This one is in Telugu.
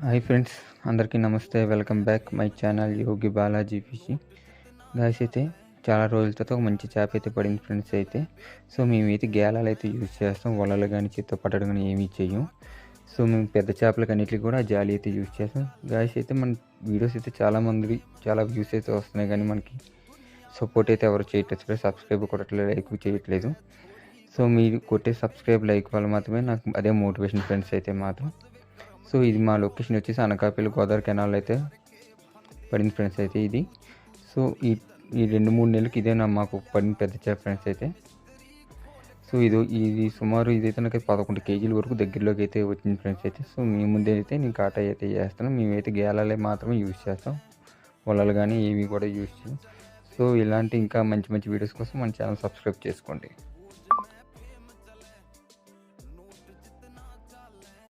హాయ్ ఫ్రెండ్స్, అందరికీ నమస్తే. Welcome back my channel Yogi Balaji fishing. Guys అయితే చాలా రోజుల తర్వాత ఒక మంచి చేప అయితే పడింది ఫ్రెండ్స్. అయితే సో మేమైతే గేలాలు అయితే యూజ్ చేస్తాం, వలలు కానీ చేత్తో పట్టడం కానీ ఏమీ చెయ్యం. సో మేము పెద్ద చేపలకి అన్నిటికీ కూడా జాలి అయితే యూజ్ చేస్తాం. గాయస్ అయితే మన వీడియోస్ అయితే చాలా వ్యూస్ అయితే వస్తున్నాయి, కానీ మనకి సపోర్ట్ అయితే ఎవరు చేయట్లేదు, సబ్స్క్రైబ్ కొట్టట్లేదు, లైక్ చేయట్లేదు. సో మీరు కొట్టే సబ్స్క్రైబ్ లైక్ వల్ల మాత్రమే నాకు అదే మోటివేషన్ ఫ్రెండ్స్ అయితే మాత్రం. సో ఇది మా లొకేషన్ వచ్చేసి అనకాపల్లి గోదావరి కెనాల్ అయితే పడింది ఫ్రెండ్స్. అయితే ఇది సో ఈ 2-3 నెలలకి ఇదే మాకు పడిన పెద్ద చేప ఫ్రెండ్స్. అయితే సో ఇది సుమారు ఇదైతే నాకు 11 కేజీల వరకు దగ్గరలోకి అయితే వచ్చింది ఫ్రెండ్స్. అయితే సో మీ ముందే అయితే నేను కాటా అయితే చేస్తాను. మేమైతే గేలాలే మాత్రమే యూజ్ చేస్తాం, వలలు కానీ ఏవి కూడా యూజ్ చేయం. సో ఇలాంటి ఇంకా మంచి మంచి వీడియోస్ కోసం మన ఛానల్ సబ్స్క్రైబ్ చేసుకోండి.